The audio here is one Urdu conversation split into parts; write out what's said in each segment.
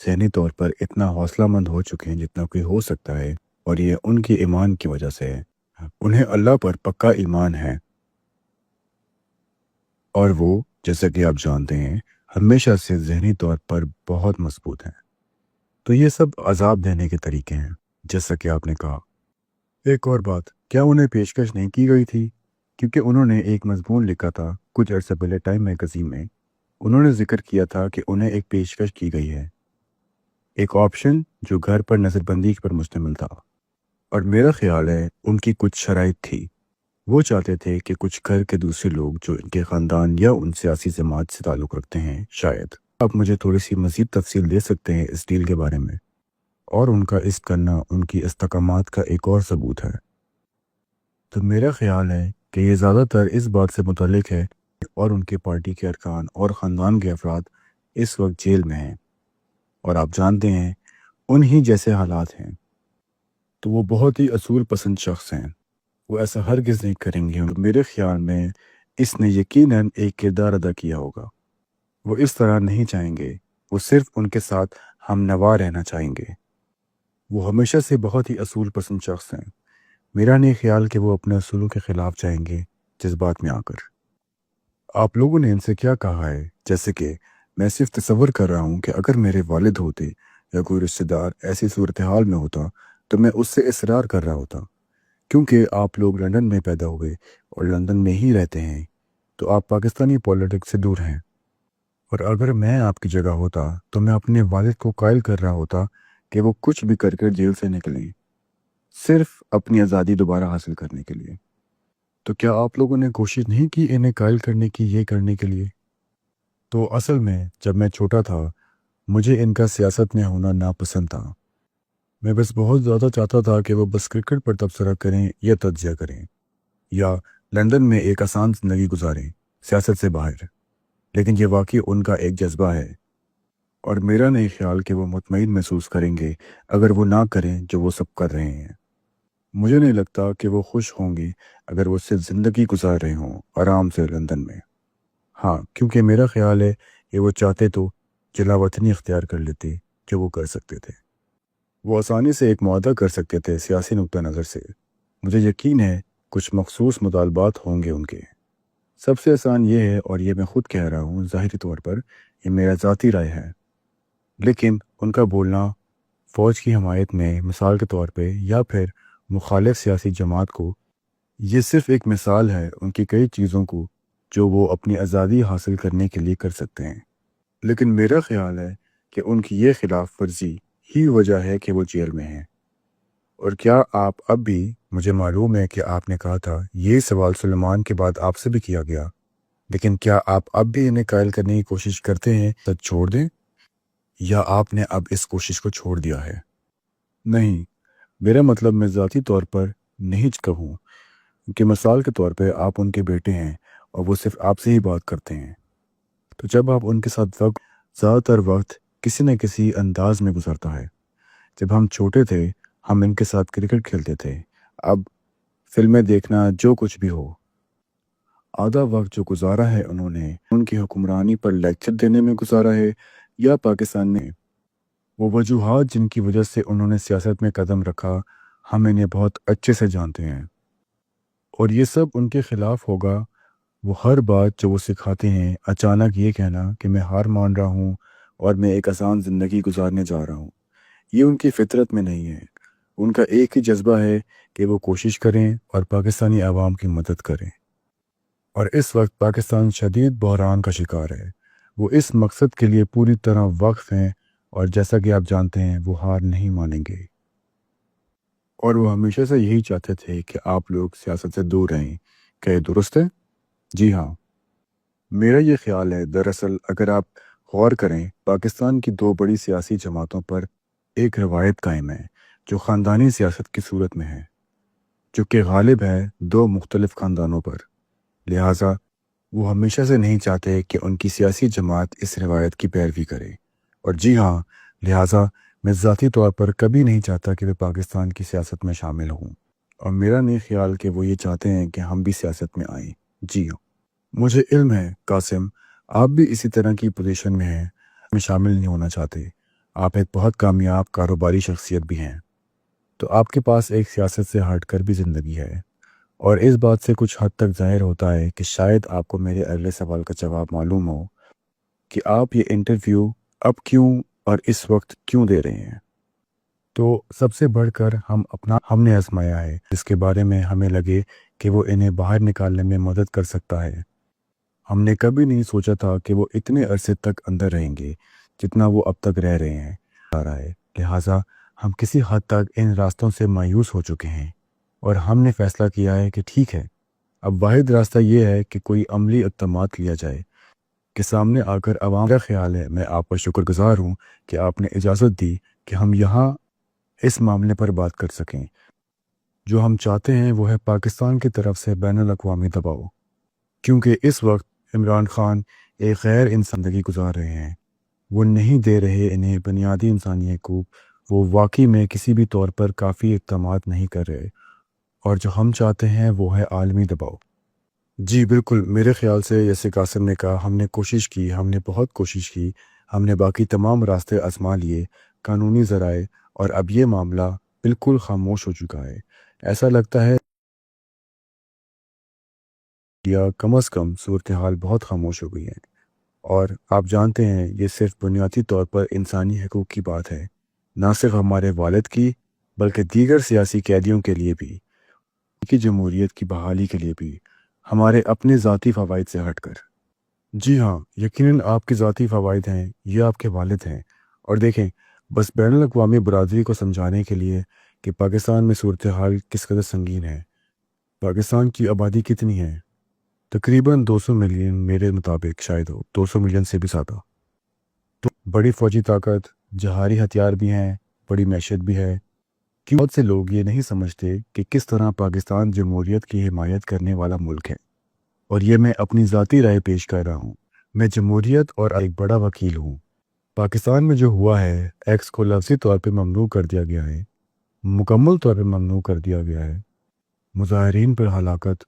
ذہنی طور پر اتنا حوصلہ مند ہو چکے ہیں جتنا کوئی ہو سکتا ہے، اور یہ ان کے ایمان کی وجہ سے ہے۔ انہیں اللہ پر پکا ایمان ہے، اور وہ جیسا کہ آپ جانتے ہیں ہمیشہ سے ذہنی طور پر بہت مضبوط ہیں۔ تو یہ سب عذاب دینے کے طریقے ہیں، جیسا کہ آپ نے کہا۔ ایک اور بات، کیا انہیں پیشکش نہیں کی گئی تھی؟ کیونکہ انہوں نے ایک مضمون لکھا تھا کچھ عرصہ پہلے ٹائم میگزین میں، انہوں نے ذکر کیا تھا کہ انہیں ایک پیشکش کی گئی ہے، ایک آپشن جو گھر پر نظر بندی پر مشتمل تھا، اور میرا خیال ہے ان کی کچھ شرائط تھی۔ وہ چاہتے تھے کہ کچھ گھر کے دوسرے لوگ جو ان کے خاندان یا ان سیاسی جماعت سے تعلق رکھتے ہیں، شاید آپ مجھے تھوڑی سی مزید تفصیل دے سکتے ہیں اس ڈیل کے بارے میں، اور ان کا اس کرنا ان کی استحکامات کا ایک اور ثبوت ہے۔ تو میرا خیال ہے کہ یہ زیادہ تر اس بات سے متعلق ہے اور ان کے پارٹی کے ارکان اور خاندان کے افراد اس وقت جیل میں ہیں، اور آپ جانتے ہیں انہی جیسے حالات ہیں، تو وہ بہت ہی اصول پسند شخص ہیں، وہ ایسا ہرگز نہیں کریں گے۔ میرے خیال میں اس نے یقیناً ایک کردار ادا کیا ہوگا، وہ اس طرح نہیں چاہیں گے، وہ صرف ان کے ساتھ ہم نوا رہنا چاہیں گے۔ وہ ہمیشہ سے بہت ہی اصول پسند شخص ہیں، میرا نہیں خیال کہ وہ اپنے اصولوں کے خلاف جائیں گے جذبات میں آ کر۔ آپ لوگوں نے ان سے کیا کہا ہے؟ جیسے کہ میں صرف تصور کر رہا ہوں کہ اگر میرے والد ہوتے یا کوئی رشتہ دار ایسی صورتحال میں ہوتا تو میں اس سے اصرار کر رہا ہوتا، کیونکہ آپ لوگ لندن میں پیدا ہوئے اور لندن میں ہی رہتے ہیں، تو آپ پاکستانی پولیٹکس سے دور ہیں، اور اگر میں آپ کی جگہ ہوتا تو میں اپنے والد کو قائل کر رہا ہوتا کہ وہ کچھ بھی کر کر جیل سے نکلیں، صرف اپنی آزادی دوبارہ حاصل کرنے کے لیے۔ تو کیا آپ لوگوں نے کوشش نہیں کی انہیں قائل کرنے کی، یہ کرنے کے لیے؟ تو اصل میں جب میں چھوٹا تھا مجھے ان کا سیاست میں ہونا ناپسند تھا، میں بس بہت زیادہ چاہتا تھا کہ وہ بس کرکٹ پر تبصرہ کریں یا تجزیہ کریں، یا لندن میں ایک آسان زندگی گزاریں سیاست سے باہر، لیکن یہ واقعی ان کا ایک جذبہ ہے، اور میرا نہیں خیال کہ وہ مطمئن محسوس کریں گے اگر وہ نہ کریں جو وہ سب کر رہے ہیں۔ مجھے نہیں لگتا کہ وہ خوش ہوں گے اگر وہ صرف زندگی گزار رہے ہوں آرام سے لندن میں۔ ہاں، کیونکہ میرا خیال ہے کہ وہ چاہتے تو جلا وطنی اختیار کر لیتے، جو وہ کر سکتے تھے، وہ آسانی سے ایک معاہدہ کر سکتے تھے سیاسی نقطہ نظر سے۔ مجھے یقین ہے کچھ مخصوص مطالبات ہوں گے ان کے۔ سب سے آسان یہ ہے، اور یہ میں خود کہہ رہا ہوں ظاہری طور پر، یہ میرا ذاتی رائے ہے، لیکن ان کا بولنا فوج کی حمایت میں مثال کے طور پہ یا پھر مخالف سیاسی جماعت کو، یہ صرف ایک مثال ہے ان کی کئی چیزوں کو جو وہ اپنی آزادی حاصل کرنے کے لیے کر سکتے ہیں، لیکن میرا خیال ہے کہ ان کی یہ خلاف ورزی ہی وجہ ہے کہ وہ جیل میں ہیں۔ اور کیا آپ اب بھی، مجھے معلوم ہے کہ آپ نے کہا تھا یہ سوال سلیمان کے بعد آپ سے بھی کیا گیا، لیکن کیا آپ اب بھی انہیں قائل کرنے کی کوشش کرتے ہیں تو چھوڑ دیں، یا آپ نے اب اس کوشش کو چھوڑ دیا ہے؟ نہیں، میرا مطلب میں ذاتی طور پر نہیں کہوں، کہ مثال کے طور پہ آپ ان کے بیٹے ہیں اور وہ صرف آپ سے ہی بات کرتے ہیں، تو جب آپ ان کے ساتھ وقت، زیادہ تر وقت کسی نہ کسی انداز میں گزرتا ہے۔ جب ہم چھوٹے تھے ہم ان کے ساتھ کرکٹ کھیلتے تھے، اب فلمیں دیکھنا، جو کچھ بھی ہو، آدھا وقت جو گزارا ہے انہوں نے ان کی حکمرانی پر لیکچر دینے میں گزارا ہے، یا پاکستان میں وہ وجوہات جن کی وجہ سے انہوں نے سیاست میں قدم رکھا، ہم انہیں بہت اچھے سے جانتے ہیں، اور یہ سب ان کے خلاف ہوگا۔ وہ ہر بات جو وہ سکھاتے ہیں، اچانک یہ کہنا کہ میں ہار مان رہا ہوں اور میں ایک آسان زندگی گزارنے جا رہا ہوں، یہ ان کی فطرت میں نہیں ہے۔ ان کا ایک ہی جذبہ ہے کہ وہ کوشش کریں اور پاکستانی عوام کی مدد کریں، اور اس وقت پاکستان شدید بحران کا شکار ہے۔ وہ اس مقصد کے لیے پوری طرح وقف ہیں، اور جیسا کہ آپ جانتے ہیں وہ ہار نہیں مانیں گے، اور وہ ہمیشہ سے یہی چاہتے تھے کہ آپ لوگ سیاست سے دور رہیں۔ کیا یہ درست ہے؟ جی ہاں، میرا یہ خیال ہے۔ دراصل اگر آپ غور کریں، پاکستان کی دو بڑی سیاسی جماعتوں پر ایک روایت قائم ہے جو خاندانی سیاست کی صورت میں ہے، جو کہ غالب ہے دو مختلف خاندانوں پر، لہٰذا وہ ہمیشہ سے نہیں چاہتے کہ ان کی سیاسی جماعت اس روایت کی پیروی کرے، اور جی ہاں، لہٰذا میں ذاتی طور پر کبھی نہیں چاہتا کہ وہ پاکستان کی سیاست میں شامل ہوں، اور میرا نہیں خیال کہ وہ یہ چاہتے ہیں کہ ہم بھی سیاست میں آئیں۔ جی ہاں، مجھے علم ہے قاسم، آپ بھی اسی طرح کی پوزیشن میں ہیں، میں شامل نہیں ہونا چاہتے، آپ ایک بہت کامیاب کاروباری شخصیت بھی ہیں، تو آپ کے پاس ایک سیاست سے ہٹ کر بھی زندگی ہے، اور اس بات سے کچھ حد تک ظاہر ہوتا ہے کہ شاید آپ کو میرے اگلے سوال کا جواب معلوم ہو کہ آپ یہ انٹرویو اب کیوں اور اس وقت کیوں دے رہے ہیں۔ تو سب سے بڑھ کر ہم نے آزمایا ہے جس کے بارے میں ہمیں لگے کہ وہ انہیں باہر نکالنے میں مدد کر سکتا ہے۔ ہم نے کبھی نہیں سوچا تھا کہ وہ اتنے عرصے تک اندر رہیں گے جتنا وہ اب تک رہ رہے ہیں آ رہا ہے، لہٰذا ہم کسی حد تک ان راستوں سے مایوس ہو چکے ہیں، اور ہم نے فیصلہ کیا ہے کہ ٹھیک ہے، اب واحد راستہ یہ ہے کہ کوئی عملی اقدامات لیا جائے کہ سامنے آ کر عوام کا خیال ہے۔ میں آپ کا شکر گزار ہوں کہ آپ نے اجازت دی کہ ہم یہاں اس معاملے پر بات کر سکیں۔ جو ہم چاہتے ہیں وہ ہے پاکستان کی طرف سے بین الاقوامی دباؤ، کیونکہ اس وقت عمران خان ایک غیر انسانی زندگی گزار رہے ہیں۔ وہ نہیں دے رہے انہیں بنیادی انسانی حقوق، وہ واقعی میں کسی بھی طور پر کافی اقدامات نہیں کر رہے، اور جو ہم چاہتے ہیں وہ ہے عالمی دباؤ۔ جی بالکل، میرے خیال سے جیسے قاسم نے کہا، ہم نے کوشش کی، ہم نے بہت کوشش کی، ہم نے باقی تمام راستے آزما لیے، قانونی ذرائع، اور اب یہ معاملہ بالکل خاموش ہو چکا ہے۔ ایسا لگتا ہے یا کم از کم صورتحال بہت خاموش ہو گئی ہے، اور آپ جانتے ہیں یہ صرف بنیادی طور پر انسانی حقوق کی بات ہے، نہ صرف ہمارے والد کی بلکہ دیگر سیاسی قیدیوں کے لیے بھی، کی جمہوریت کی بحالی کے لیے بھی، ہمارے اپنے ذاتی فوائد سے ہٹ کر۔ جی ہاں، یقیناً آپ کے ذاتی فوائد ہیں، یہ آپ کے والد ہیں، اور دیکھیں، بس بین الاقوامی برادری کو سمجھانے کے لیے کہ پاکستان میں صورتحال کس قدر سنگین ہے۔ پاکستان کی آبادی کتنی ہے؟ تقریباً 200 ملین، میرے مطابق شاید ہو 200 ملین سے بھی زیادہ۔ تو بڑی فوجی طاقت، جہاری ہتھیار بھی ہیں، بڑی معیشت بھی ہے۔ کیوں بہت سے لوگ یہ نہیں سمجھتے کہ کس طرح پاکستان جمہوریت کی حمایت کرنے والا ملک ہے، اور یہ میں اپنی ذاتی رائے پیش کر رہا ہوں۔ میں جمہوریت اور ایک بڑا وکیل ہوں۔ پاکستان میں جو ہوا ہے، ایکس کو لفظی طور پہ ممنوع کر دیا گیا ہے، مکمل طور پہ ممنوع کر دیا گیا ہے، مظاہرین پر ہلاکت،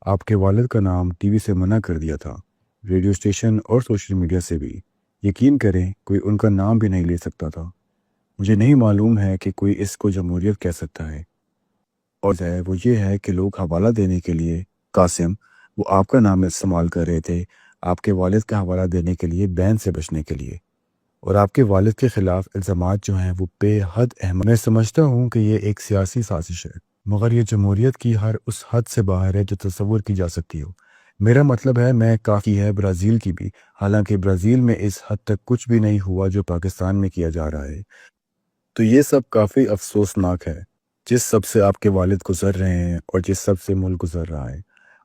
آپ کے والد کا نام ٹی وی سے منع کر دیا تھا، ریڈیو اسٹیشن اور سوشل میڈیا سے بھی، یقین کریں کوئی ان کا نام بھی نہیں لے سکتا تھا۔ مجھے نہیں معلوم ہے کہ کوئی اس کو جمہوریت کہہ سکتا ہے، اور وہ یہ ہے کہ لوگ حوالہ دینے کے لیے، قاسم، وہ آپ کا نام استعمال کر رہے تھے آپ کے والد کا حوالہ دینے کے لیے، بین سے بچنے کے لیے، اور آپ کے والد کے خلاف الزامات جو ہیں وہ بے حد اہم۔ میں سمجھتا ہوں کہ یہ ایک سیاسی سازش ہے، مگر یہ جمہوریت کی ہر اس حد سے باہر ہے جو تصور کی جا سکتی ہو۔ میرا مطلب ہے میں کافی ہے برازیل کی بھی، حالانکہ برازیل میں اس حد تک کچھ بھی نہیں ہوا جو پاکستان میں کیا جا رہا ہے۔ تو یہ سب کافی افسوسناک ہے، جس سب سے آپ کے والد گزر رہے ہیں اور جس سب سے ملک گزر رہا ہے،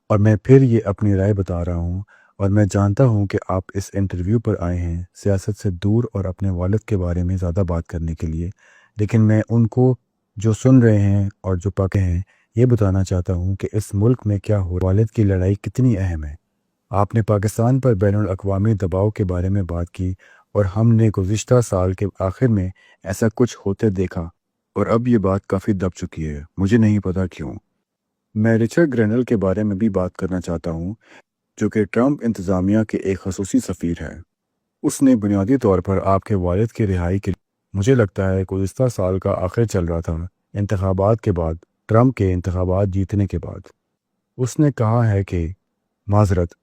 اور میں پھر یہ اپنی رائے بتا رہا ہوں، اور میں جانتا ہوں کہ آپ اس انٹرویو پر آئے ہیں سیاست سے دور اور اپنے والد کے بارے میں زیادہ بات کرنے کے لیے، لیکن میں ان کو جو سن رہے ہیں اور جو پکے ہیں یہ بتانا چاہتا ہوں کہ اس ملک میں کیا ہو، والد کی لڑائی کتنی اہم ہے۔ آپ نے پاکستان پر بین الاقوامی دباؤ کے بارے میں بات کی، اور ہم نے گزشتہ سال کے آخر میں ایسا کچھ ہوتے دیکھا، اور اب یہ بات کافی دب چکی ہے، مجھے نہیں پتا کیوں۔ میں رچرڈ گرینل کے بارے میں بھی بات کرنا چاہتا ہوں، جو کہ ٹرمپ انتظامیہ کے ایک خصوصی سفیر ہے۔ اس نے بنیادی طور پر آپ کے والد کی رہائی کے مجھے لگتا ہے گزشتہ سال کا آخر چل رہا تھا، انتخابات کے بعد، ٹرمپ کے انتخابات جیتنے کے بعد، اس نے کہا ہے کہ معذرت،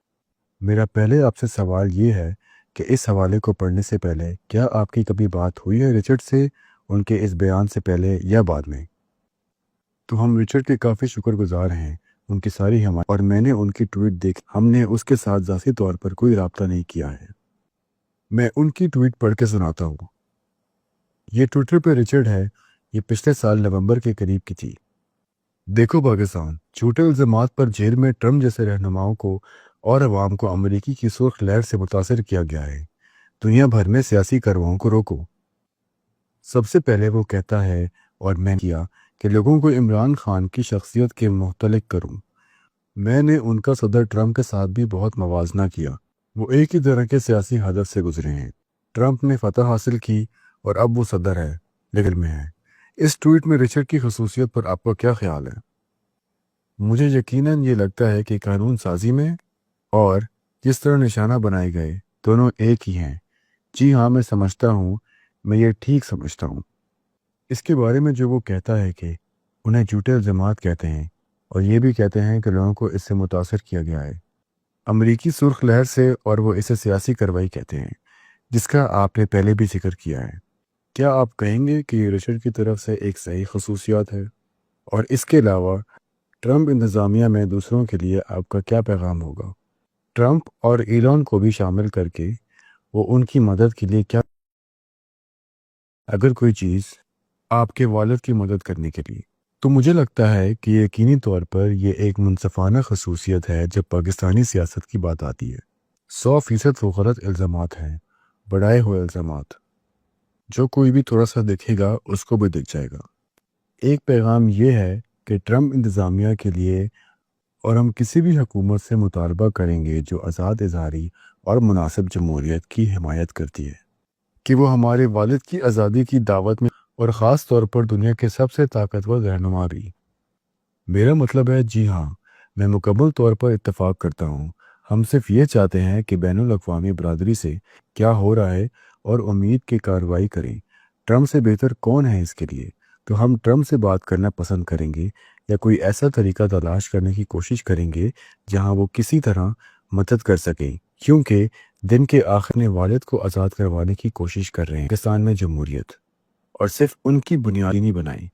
میرا پہلے آپ سے سوال یہ ہے کہ اس حوالے کو پڑھنے سے پہلے کیا آپ کی کبھی بات ہوئی ہے رچرڈ سے، ان کے اس بیان سے پہلے یا بعد میں؟ تو ہم رچرڈ کے کافی شکر گزار ہیں، ان کی ساری حمایت، اور میں نے ان کی ٹویٹ دیکھ، ہم نے اس کے ساتھ ذاتی طور پر کوئی رابطہ نہیں کیا ہے۔ میں ان کی ٹویٹ پڑھ کے سناتا ہوں۔ یہ ٹویٹر پہ رچرڈ ہے، یہ پچھلے سال نومبر کے قریب کی تھی۔ دیکھو پاکستان، جھوٹے الزامات پر جیل میں ٹرمپ جیسے رہنماؤں کو اور عوام کو امریکی کی سرخ لہر سے متاثر کیا گیا ہے۔ دنیا بھر میں سیاسی کارروائی کو روکو۔ سب سے پہلے وہ کہتا ہے، اور میں نے کیا کہ لوگوں کو عمران خان کی شخصیت کے متعلق کروں۔ میں نے ان کا صدر ٹرمپ کے ساتھ بھی بہت موازنہ کیا، وہ ایک ہی طرح کے سیاسی ہدف سے گزرے ہیں۔ ٹرمپ نے فتح حاصل کی اور اب وہ صدر ہے، لیکن میں ہے۔ اس ٹویٹ میں رچرڈ کی خصوصیت پر آپ کا کیا خیال ہے؟ مجھے یقیناً یہ لگتا ہے کہ قانون سازی میں اور جس طرح نشانہ بنائے گئے دونوں ایک ہی ہیں۔ جی ہاں، میں سمجھتا ہوں میں یہ ٹھیک سمجھتا ہوں۔ اس کے بارے میں جو وہ کہتا ہے کہ انہیں جھوٹے الزامات کہتے ہیں، اور یہ بھی کہتے ہیں کہ لوگوں کو اس سے متاثر کیا گیا ہے امریکی سرخ لہر سے، اور وہ اسے سیاسی کارروائی کہتے ہیں، جس کا آپ نے پہلے بھی ذکر کیا ہے۔ کیا آپ کہیں گے کہ یہ رچرڈ کی طرف سے ایک صحیح خصوصیات ہے؟ اور اس کے علاوہ ٹرمپ انتظامیہ میں دوسروں کے لیے آپ کا کیا پیغام ہوگا؟ ٹرمپ اور ایلان کو بھی شامل کر کے وہ ان کی مدد کے لیے کیا، اگر کوئی چیز آپ کے والد کی مدد کرنے کے لیے؟ تو مجھے لگتا ہے کہ یقینی طور پر یہ ایک منصفانہ خصوصیت ہے جب پاکستانی سیاست کی بات آتی ہے۔ 100% وہ غلط الزامات ہیں، بڑھائے ہوئے الزامات، جو کوئی بھی تھوڑا سا دیکھے گا اس کو بھی دکھ جائے گا۔ ایک پیغام یہ ہے کہ ٹرمپ انتظامیہ کے لیے، اور ہم کسی بھی حکومت سے مطالبہ کریں گے جو آزاد اظہاری اور مناسب جمہوریت کی حمایت کرتی ہے، کہ وہ ہمارے والد کی آزادی کی دعوت میں، اور خاص طور پر دنیا کے سب سے طاقتور رہنما بھی۔ میرا مطلب ہے، جی ہاں، میں مکمل طور پر اتفاق کرتا ہوں۔ ہم صرف یہ چاہتے ہیں کہ بین الاقوامی برادری سے کیا ہو رہا ہے اور امید کی کارروائی کریں۔ ٹرمپ سے بہتر کون ہے اس کے لیے؟ تو ہم ٹرمپ سے بات کرنا پسند کریں گے، یا کوئی ایسا طریقہ تلاش کرنے کی کوشش کریں گے جہاں وہ کسی طرح مدد کر سکیں، کیونکہ دن کے آخر میں والد کو آزاد کروانے کی کوشش کر رہے ہیں پاکستان میں جمہوریت، اور صرف ان کی بنیادی نہیں بنائیں۔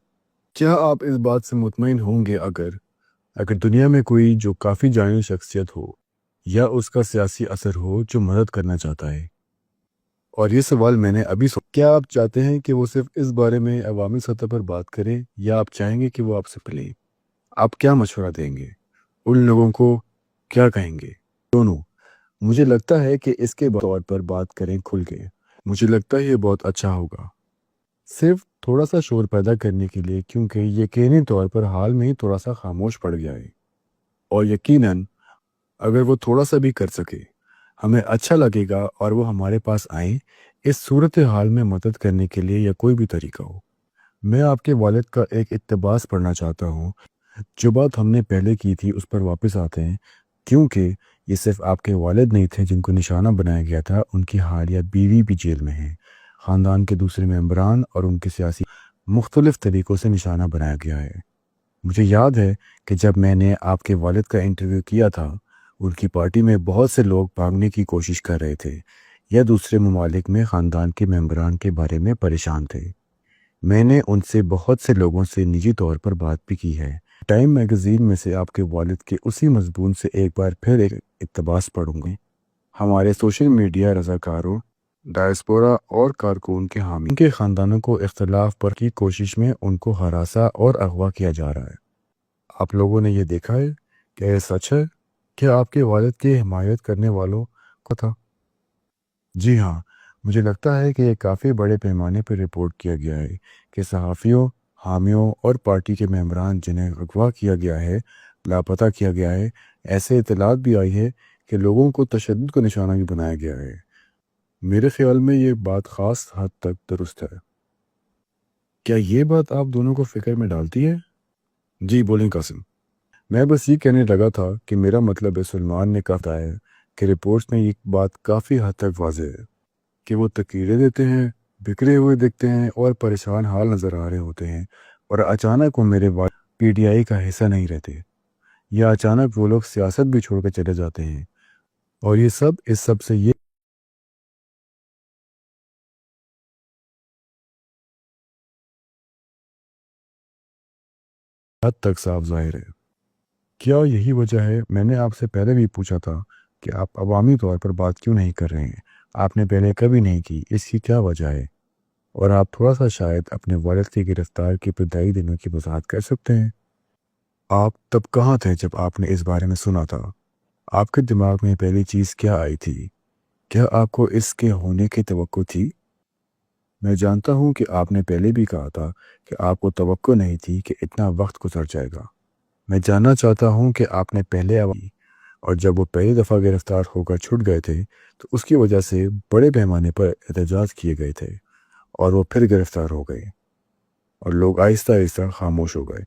کیا آپ اس بات سے مطمئن ہوں گے اگر دنیا میں کوئی جو کافی جانی شخصیت ہو یا اس کا سیاسی اثر ہو جو مدد کرنا چاہتا ہے؟ اور یہ سوال میں نے ابھی کیا آپ چاہتے ہیں کہ وہ صرف اس بارے میں عوامی سطح پر بات کریں، یا آپ چاہیں گے کہ وہ آپ سے ملیں؟ آپ کیا مشورہ دیں گے؟ ان لوگوں کو کیا کہیں گے؟ دونوں۔ مجھے لگتا ہے کہ اس کے طور پر بات کریں کھل کے۔ مجھے لگتا ہے یہ بہت اچھا ہوگا، صرف تھوڑا سا شور پیدا کرنے کے لیے، کیونکہ یقینی طور پر حال میں ہی تھوڑا سا خاموش پڑ گیا ہے، اور یقیناً اگر وہ تھوڑا سا بھی کر سکے ہمیں اچھا لگے گا، اور وہ ہمارے پاس آئیں اس صورتحال میں مدد کرنے کے لیے، یا کوئی بھی طریقہ ہو۔ میں آپ کے والد کا ایک اقتباس پڑھنا چاہتا ہوں۔ جو بات ہم نے پہلے کی تھی اس پر واپس آتے ہیں، کیونکہ یہ صرف آپ کے والد نہیں تھے جن کو نشانہ بنایا گیا تھا، ان کی حالیہ بیوی بھی جیل میں ہیں، خاندان کے دوسرے ممبران اور ان کے سیاسی مختلف طریقوں سے نشانہ بنایا گیا ہے۔ مجھے یاد ہے کہ جب میں نے آپ کے والد کا انٹرویو کیا تھا، ان کی پارٹی میں بہت سے لوگ بھاگنے کی کوشش کر رہے تھے، یا دوسرے ممالک میں خاندان کے ممبران کے بارے میں پریشان تھے۔ میں نے ان سے بہت سے لوگوں سے نجی طور پر بات بھی کی ہے۔ ٹائم میگزین میں سے آپ کے والد کے اسی مضمون سے ایک بار پھر ایک اقتباس پڑھوں گے۔ ہمارے سوشل میڈیا رضاکاروں، ڈائسپورا اور کارکن کے حامی، ان کے خاندانوں کو اختلاف پر کی کوشش میں ان کو ہراساں اور اغوا کیا جا رہا ہے۔ آپ لوگوں نے یہ دیکھا ہے؟ کیا یہ سچ ہے؟ کیا آپ کے والد کی حمایت کرنے والوں کو تھا؟ جی ہاں، مجھے لگتا ہے کہ یہ کافی بڑے پیمانے پر رپورٹ کیا گیا ہے کہ صحافیوں، حامیوں اور پارٹی کے ممبران جنہیں اغوا کیا گیا ہے، لاپتہ کیا گیا ہے۔ ایسے اطلاعات بھی آئی ہے کہ لوگوں کو تشدد کا نشانہ بھی بنایا گیا ہے۔ میرے خیال میں یہ بات خاص حد تک درست ہے۔ کیا یہ بات آپ دونوں کو فکر میں ڈالتی ہے؟ جی بولیں قاسم۔ میں بس یہ کہنے لگا تھا کہ میرا مطلب ہے، سلمان نے کہا ہے کہ رپورٹس میں یہ بات کافی حد تک واضح ہے کہ وہ تقریریں دیتے ہیں، بکھرے ہوئے دکھتے ہیں اور پریشان حال نظر آ رہے ہوتے ہیں، اور اچانک وہ میرے والد پی ٹی آئی کا حصہ نہیں رہتے، یا اچانک وہ لوگ سیاست بھی چھوڑ کے چلے جاتے ہیں، اور یہ سب اس سب سے یہ حد تک صاف ظاہر ہے۔ کیا یہی وجہ ہے؟ میں نے آپ سے پہلے بھی پوچھا تھا کہ آپ عوامی طور پر بات کیوں نہیں کر رہے ہیں۔ آپ نے پہلے کبھی نہیں کی، اس کی کیا وجہ ہے؟ اور آپ تھوڑا سا شاید اپنے والد کی گرفتار کی ابتدائی دنوں کی وضاحت کر سکتے ہیں۔ آپ تب کہاں تھے جب آپ نے اس بارے میں سنا تھا؟ آپ کے دماغ میں پہلی چیز کیا آئی تھی؟ کیا آپ کو اس کے ہونے کی توقع تھی؟ میں جانتا ہوں کہ آپ نے پہلے بھی کہا تھا کہ آپ کو توقع نہیں تھی کہ اتنا وقت گزر جائے گا۔ میں جاننا چاہتا ہوں کہ آپ نے پہلے اور جب وہ پہلی دفعہ گرفتار ہو کر چھٹ گئے تھے تو اس کی وجہ سے بڑے پیمانے پر احتجاج کیے گئے تھے، اور وہ پھر گرفتار ہو گئے، اور لوگ آہستہ آہستہ خاموش ہو گئے۔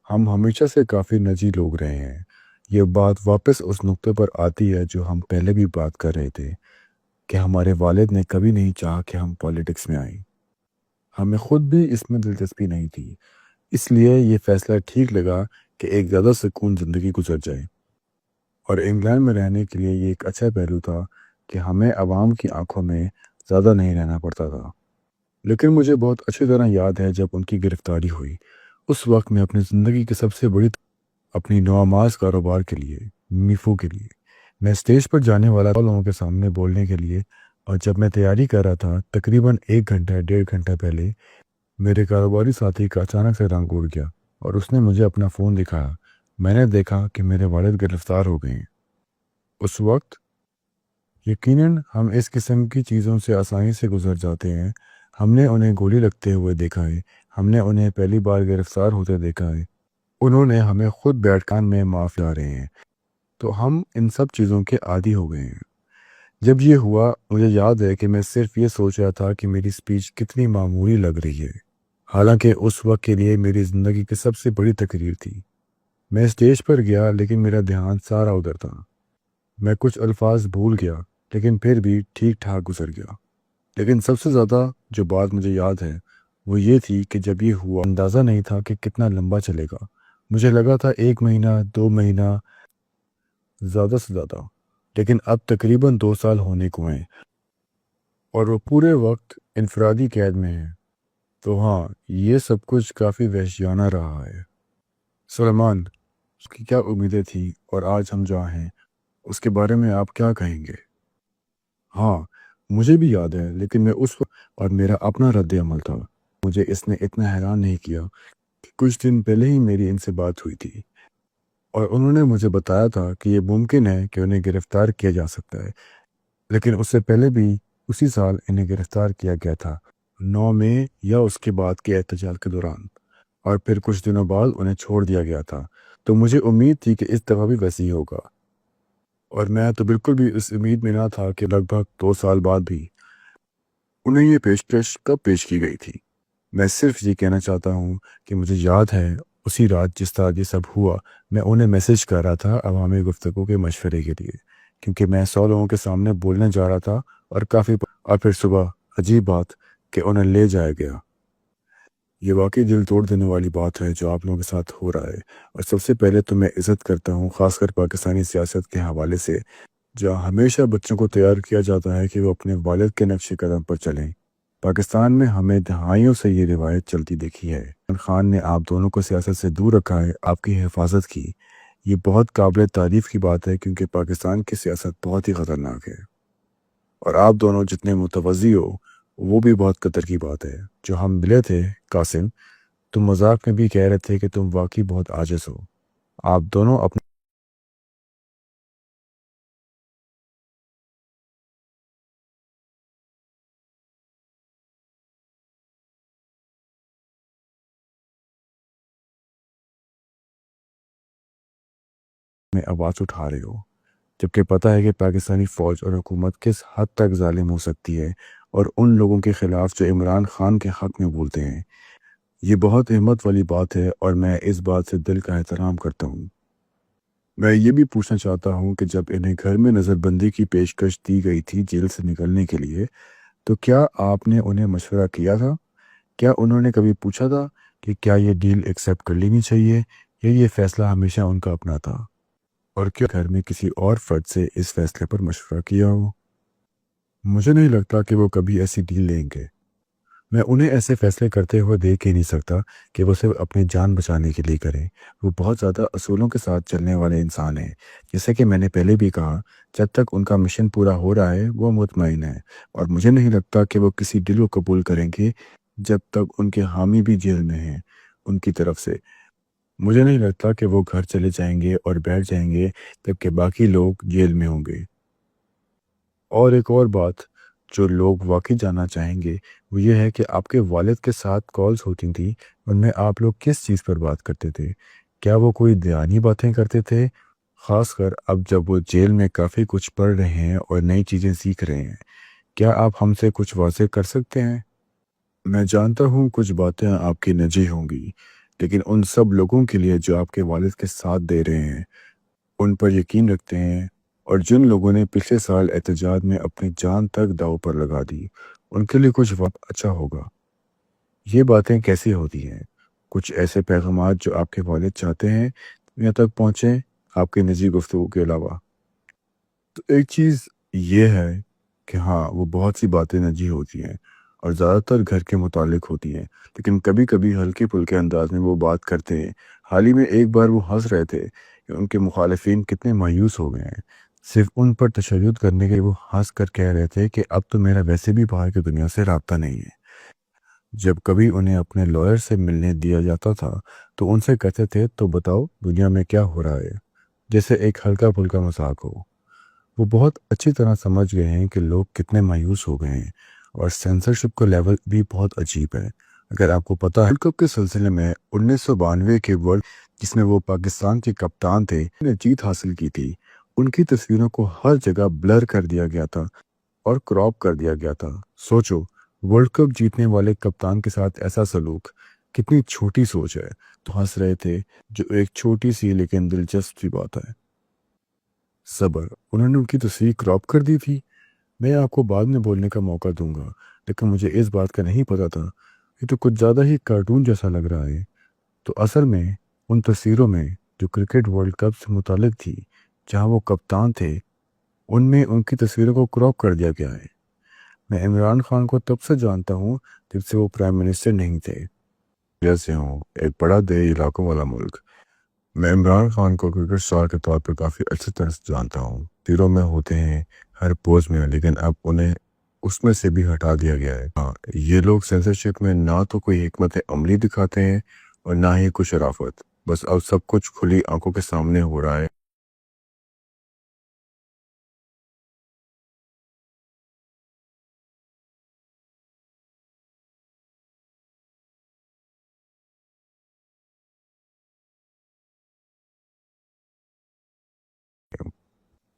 ہم ہمیشہ سے کافی نجی لوگ رہے ہیں۔ یہ بات واپس اس نقطے پر آتی ہے جو ہم پہلے بھی بات کر رہے تھے، کہ ہمارے والد نے کبھی نہیں چاہا کہ ہم پالیٹکس میں آئیں۔ ہمیں خود بھی اس میں دلچسپی نہیں تھی، اس لیے یہ فیصلہ ٹھیک لگا کہ ایک زیادہ سکون زندگی گزر جائے، اور انگلینڈ میں رہنے کے لیے یہ ایک اچھا پہلو تھا کہ ہمیں عوام کی آنکھوں میں زیادہ نہیں رہنا پڑتا تھا۔ لیکن مجھے بہت اچھی طرح یاد ہے جب ان کی گرفتاری ہوئی، اس وقت میں اپنی زندگی کی سب سے بڑی اپنی نوآماز کاروبار کے لیے، میفو کے لیے، میں اسٹیج پر جانے والا تھا لوگوں کے سامنے بولنے کے لیے، اور جب میں تیاری کر رہا تھا تقریباً 1 گھنٹہ 1.5 گھنٹہ پہلے میرے کاروباری ساتھی کا اچانک سے رنگ اڑ گیا اور اس نے مجھے اپنا فون دکھایا۔ میں نے دیکھا کہ میرے والد گرفتار ہو گئے ہیں۔ اس وقت یقیناً ہم اس قسم کی چیزوں سے آسانی سے گزر جاتے ہیں۔ ہم نے انہیں گولی لگتے ہوئے دیکھا ہے، ہم نے انہیں پہلی بار گرفتار ہوتے دیکھا ہے، انہوں نے ہمیں خود بیٹھکان میں معاف لا رہے ہیں، تو ہم ان سب چیزوں کے عادی ہو گئے ہیں۔ جب یہ ہوا مجھے یاد ہے کہ میں صرف یہ سوچ رہا تھا کہ میری سپیچ کتنی معمولی لگ رہی ہے، حالانکہ اس وقت کے لیے میری زندگی کی سب سے بڑی تقریر تھی۔ میں اسٹیج پر گیا لیکن میرا دھیان سارا ادھر تھا۔ میں کچھ الفاظ بھول گیا لیکن پھر بھی ٹھیک ٹھاک گزر گیا۔ لیکن سب سے زیادہ جو بات مجھے یاد ہے وہ یہ تھی کہ جب یہ ہوا اندازہ نہیں تھا کہ کتنا لمبا چلے گا۔ مجھے لگا تھا 1 مہینہ 2 مہینہ زیادہ سے زیادہ، لیکن اب تقریباً 2 سال ہونے کو ہیں اور وہ پورے وقت انفرادی قید میں ہیں۔ تو ہاں، یہ سب کچھ کافی وحشیانہ رہا ہے۔ سلیمان، اس کی کیا امیدیں تھیں اور آج ہم جہاں ہیں اس کے بارے میں آپ کیا کہیں گے؟ ہاں، مجھے بھی یاد ہے، لیکن میں اس وقت اور میرا اپنا رد عمل تھا۔ مجھے اس نے اتنا حیران نہیں کیا کہ کچھ دن پہلے ہی میری ان سے بات ہوئی تھی اور انہوں نے مجھے بتایا تھا کہ یہ ممکن ہے کہ انہیں گرفتار کیا جا سکتا ہے، لیکن اس سے پہلے بھی اسی سال انہیں گرفتار کیا گیا تھا، 9 مئی یا اس کے بعد کے احتجاج کے دوران، اور پھر کچھ دنوں بعد انہیں چھوڑ دیا گیا تھا۔ تو مجھے امید تھی کہ اس دفعہ بھی ویسے ہی ہوگا، اور میں تو بالکل بھی اس امید میں نہ تھا کہ لگ بھگ 2 سال بعد بھی انہیں یہ پیشکش کب پیش کی گئی تھی۔ میں صرف یہ کہنا چاہتا ہوں کہ مجھے یاد ہے اسی رات جس طرح یہ سب ہوا، میں انہیں میسج کر رہا تھا عوامی گفتگو کے مشورے کے لیے، کیونکہ میں 100 لوگوں کے سامنے بولنے جا رہا تھا، اور پھر صبح عجیب بات کہ انہیں لے جایا گیا۔ یہ واقعی دل توڑ دینے والی بات ہے جو آپ لوگوں کے ساتھ ہو رہا ہے، اور سب سے پہلے تو میں عزت کرتا ہوں خاص کر پاکستانی سیاست کے حوالے سے، جہاں ہمیشہ بچوں کو تیار کیا جاتا ہے کہ وہ اپنے والد کے نقش قدم پر چلیں۔ پاکستان میں ہمیں دہائیوں سے یہ روایت چلتی دیکھی ہے۔ عمران خان نے آپ دونوں کو سیاست سے دور رکھا ہے، آپ کی حفاظت کی۔ یہ بہت قابل تعریف کی بات ہے کیونکہ پاکستان کی سیاست بہت ہی خطرناک ہے، اور آپ دونوں جتنے متوازی ہو وہ بھی بہت قدر کی بات ہے۔ جو ہم ملے تھے قاسم، تم مذاق میں بھی کہہ رہے تھے کہ تم واقعی بہت عاجز ہو۔ آپ دونوں اپنے میں آواز اٹھا رہے ہو، جبکہ پتہ ہے کہ پاکستانی فوج اور حکومت کس حد تک ظالم ہو سکتی ہے، اور ان لوگوں کے خلاف جو عمران خان کے حق میں بولتے ہیں۔ یہ بہت ہمت والی بات ہے اور میں اس بات سے دل کا احترام کرتا ہوں۔ میں یہ بھی پوچھنا چاہتا ہوں کہ جب انہیں گھر میں نظر بندی کی پیشکش دی گئی تھی جیل سے نکلنے کے لیے، تو کیا آپ نے انہیں مشورہ کیا تھا؟ کیا انہوں نے کبھی پوچھا تھا کہ کیا یہ ڈیل ایکسیپٹ کر لینی چاہیے، یا یہ فیصلہ ہمیشہ ان کا اپنا تھا؟ اور کیا گھر میں کسی اور فرد سے اس فیصلے پر مشورہ کیا ہو؟ مجھے نہیں لگتا کہ وہ کبھی ایسی ڈیل لیں گے۔ میں انہیں ایسے فیصلے کرتے ہوئے دیکھ ہی نہیں سکتا کہ وہ صرف اپنی جان بچانے کے لیے کریں۔ وہ بہت زیادہ اصولوں کے ساتھ چلنے والے انسان ہیں۔ جیسے کہ میں نے پہلے بھی کہا، جب تک ان کا مشن پورا ہو رہا ہے وہ مطمئن ہے، اور مجھے نہیں لگتا کہ وہ کسی ڈیل کو قبول کریں گے جب تک ان کے حامی بھی جیل میں ہیں۔ ان کی طرف سے مجھے نہیں لگتا کہ وہ گھر چلے جائیں گے اور بیٹھ جائیں گے جبکہ باقی لوگ جیل میں ہوں گے۔ اور ایک اور بات جو لوگ واقعی جاننا چاہیں گے وہ یہ ہے کہ آپ کے والد کے ساتھ کالز ہوتی تھیں، ان میں آپ لوگ کس چیز پر بات کرتے تھے؟ کیا وہ کوئی دیانی باتیں کرتے تھے؟ خاص کر اب جب وہ جیل میں کافی کچھ پڑھ رہے ہیں اور نئی چیزیں سیکھ رہے ہیں، کیا آپ ہم سے کچھ واضح کر سکتے ہیں؟ میں جانتا ہوں کچھ باتیں آپ کی نجی ہوں گی، لیکن ان سب لوگوں کے لیے جو آپ کے والد کے ساتھ دے رہے ہیں، ان پر یقین رکھتے ہیں اور جن لوگوں نے پچھلے سال احتجاج میں اپنی جان تک داؤ پر لگا دی ان کے لیے کچھ وقت اچھا ہوگا۔ یہ باتیں کیسی ہوتی ہیں؟ کچھ ایسے پیغامات جو آپ کے والد چاہتے ہیں یہاں تک پہنچیں آپ کی نجی گفتگو کے علاوہ؟ تو ایک چیز یہ ہے کہ ہاں وہ بہت سی باتیں نجی ہوتی ہیں اور زیادہ تر گھر کے متعلق ہوتی ہیں، لیکن کبھی کبھی ہلکے پھلکے انداز میں وہ بات کرتے ہیں۔ حال ہی میں ایک بار وہ ہنس رہے تھے کہ ان کے مخالفین کتنے مایوس ہو گئے ہیں، صرف ان پر تشدد کرنے کے وہ ہنس کر کہہ رہے تھے کہ اب تو میرا ویسے بھی باہر کی دنیا سے رابطہ نہیں ہے۔ جب کبھی انہیں اپنے لائر سے ملنے دیا جاتا تھا تو ان سے کہتے تھے تو بتاؤ دنیا میں کیا ہو رہا ہے، جیسے ایک ہلکا پھلکا مذاق ہو۔ وہ بہت اچھی طرح سمجھ گئے ہیں کہ لوگ کتنے مایوس ہو گئے ہیں، اور سینسرشپ کا لیول بھی بہت عجیب ہے۔ اگر آپ کو پتا ہے ورلڈ کپ کے سلسلے میں 1992 کے ورلڈ جس میں وہ پاکستان کے کپتان تھے نے جیت حاصل کی تھی، ان کی تصویروں کو ہر جگہ بلر کر دیا گیا تھا اور کراپ کر دیا گیا تھا۔ سوچو ورلڈ کپ جیتنے والے کپتان کے ساتھ ایسا سلوک، کتنی چھوٹی سوچ ہے۔ تو ہنس رہے تھے، جو ایک چھوٹی سی لیکن دلچسپ سی بات ہے۔ صبر، انہوں نے ان کی تصویر کراپ کر دی تھی۔ میں آپ کو بعد میں بولنے کا موقع دوں گا، لیکن مجھے اس بات کا نہیں پتا تھا، یہ تو کچھ زیادہ ہی کارٹون جیسا لگ رہا ہے۔ تو اصل میں ان تصویروں میں جو کرکٹ ورلڈ کپ سے متعلق تھی جہاں وہ کپتان تھے، ان میں ان کی تصویروں کو کراپ کر دیا گیا ہے۔ میں عمران خان کو تب سے جانتا ہوں جب سے وہ پرائم منسٹر نہیں تھے۔ جیسے ہوں ایک بڑا دیہی علاقوں والا ملک، میں عمران خان کو کرکٹ اسٹار کے طور پر کافی اچھی طرح سے جانتا ہوں۔ تیروں میں ہوتے ہیں ہر پوز میں، لیکن اب انہیں اس میں سے بھی ہٹا دیا گیا ہے۔ ہاں، یہ لوگ سینسرشپ میں نہ تو کوئی حکمت عملی دکھاتے ہیں اور نہ ہی کوئی شرافت، بس اب سب کچھ کھلی آنکھوں کے سامنے ہو رہا ہے۔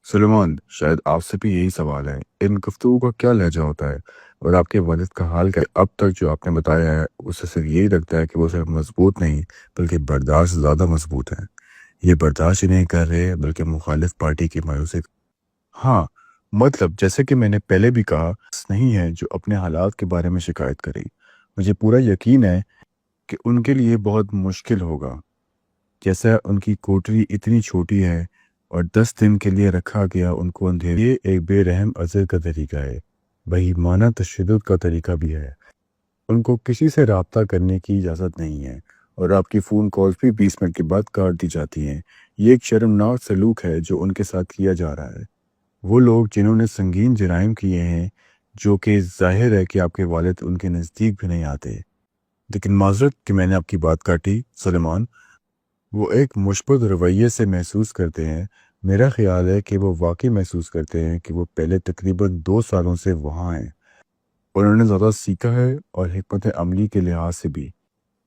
سلیمان، شاید آپ سے بھی یہی سوال ہے، ان گفتگو کا کیا لہجہ ہوتا ہے اور آپ کے والد کا حال کیا؟ اب تک جو آپ نے بتایا ہے اس سے صرف یہی لگتا ہے کہ وہ صرف مضبوط نہیں بلکہ برداشت زیادہ مضبوط ہے۔ یہ برداشت ہی نہیں کر رہے بلکہ مخالف پارٹی کی مایوسی۔ ہاں، مطلب جیسے کہ میں نے پہلے بھی کہا، نہیں ہے جو اپنے حالات کے بارے میں شکایت کرے۔ مجھے پورا یقین ہے کہ ان کے لیے بہت مشکل ہوگا، جیسا ان کی کوٹری اتنی چھوٹی ہے اور 10 دن کے لیے رکھا گیا ان کو اندھیرے۔ یہ ایک بے رحم عزت کا طریقہ ہے، بہیمانہ تشدد کا طریقہ بھی ہے۔ ان کو کسی سے رابطہ کرنے کی اجازت نہیں ہے اور آپ کی فون کالز بھی 20 منٹ کے بعد کاٹ دی جاتی ہیں۔ یہ ایک شرمناک سلوک ہے جو ان کے ساتھ کیا جا رہا ہے۔ وہ لوگ جنہوں نے سنگین جرائم کیے ہیں، جو کہ ظاہر ہے کہ آپ کے والد ان کے نزدیک بھی نہیں آتے۔ لیکن معذرت کہ میں نے آپ کی بات کاٹی سلیمان، وہ ایک مثبت رویے سے محسوس کرتے ہیں۔ میرا خیال ہے کہ وہ واقعی محسوس کرتے ہیں کہ وہ پہلے تقریباً 2 سالوں سے وہاں ہیں اور انہوں نے زیادہ سیکھا ہے، اور حکمت عملی کے لحاظ سے بھی۔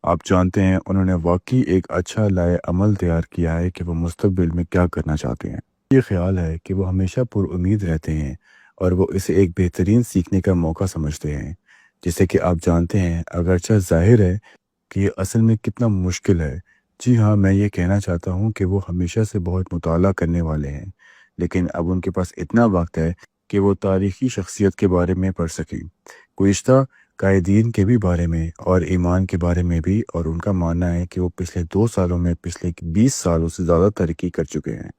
آپ جانتے ہیں انہوں نے واقعی ایک اچھا لائے عمل تیار کیا ہے کہ وہ مستقبل میں کیا کرنا چاہتے ہیں۔ یہ خیال ہے کہ وہ ہمیشہ پر امید رہتے ہیں اور وہ اسے ایک بہترین سیکھنے کا موقع سمجھتے ہیں، جیسے کہ آپ جانتے ہیں اگرچہ ظاہر ہے کہ یہ اصل میں کتنا مشکل ہے۔ جی ہاں، میں یہ کہنا چاہتا ہوں کہ وہ ہمیشہ سے بہت مطالعہ کرنے والے ہیں، لیکن اب ان کے پاس اتنا وقت ہے کہ وہ تاریخی شخصیت کے بارے میں پڑھ سکیں، گزشتہ قائدین کے بھی بارے میں اور ایمان کے بارے میں بھی، اور ان کا ماننا ہے کہ وہ پچھلے 2 سالوں میں پچھلے 20 سالوں سے زیادہ ترقی کر چکے ہیں،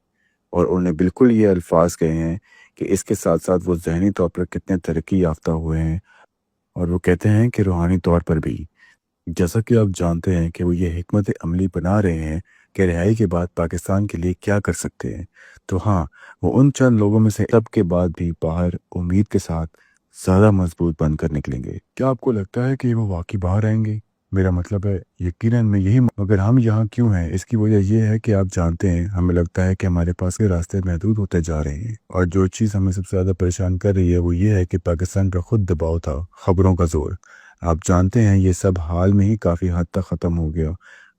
اور انہوں نے بالکل یہ الفاظ کہے ہیں کہ اس کے ساتھ ساتھ وہ ذہنی طور پر کتنے ترقی یافتہ ہوئے ہیں، اور وہ کہتے ہیں کہ روحانی طور پر بھی۔ جیسا کہ آپ جانتے ہیں کہ وہ یہ حکمت عملی بنا رہے ہیں کہ رہائی کے بعد پاکستان کے لیے کیا کر سکتے ہیں۔ تو ہاں، وہ ان چند لوگوں میں سے سب کے بعد بھی باہر امید کے ساتھ زیادہ مضبوط بن کر نکلیں گے۔ کیا آپ کو لگتا ہے کہ وہ واقعی باہر آئیں گے؟ میرا مطلب ہے یقیناً میں یہی، مگر ہم یہاں کیوں ہیں؟ اس کی وجہ یہ ہے کہ آپ جانتے ہیں ہمیں لگتا ہے کہ ہمارے پاس کے راستے محدود ہوتے جا رہے ہیں، اور جو چیز ہمیں سب سے زیادہ پریشان کر رہی ہے وہ یہ ہے کہ پاکستان پر خود دباؤ تھا، خبروں کا زور۔ آپ جانتے ہیں یہ سب حال میں ہی کافی حد تک ختم ہو گیا،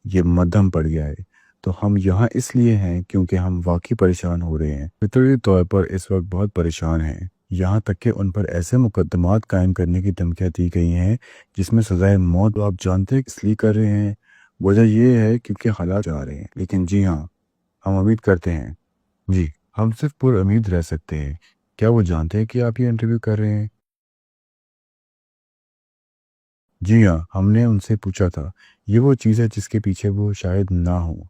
یہ مدھم پڑ گیا ہے۔ تو ہم یہاں اس لیے ہیں کیونکہ ہم واقعی پریشان ہو رہے ہیں، فطری طور پر اس وقت بہت پریشان ہیں، یہاں تک کہ ان پر ایسے مقدمات قائم کرنے کی دھمکیاں دی گئی ہیں جس میں سزائے موت آپ جانتے ہیں اس لیے کر رہے ہیں۔ وجہ یہ ہے کیونکہ حالات جا رہے ہیں، لیکن جی ہاں، ہم امید کرتے ہیں، جی ہم صرف پر امید رہ سکتے ہیں۔ کیا وہ جانتے ہیں کہ آپ یہ انٹرویو کر رہے ہیں؟ جی ہاں، ہم نے ان سے پوچھا تھا۔ یہ وہ چیز ہے جس کے پیچھے وہ شاید نہ ہوں،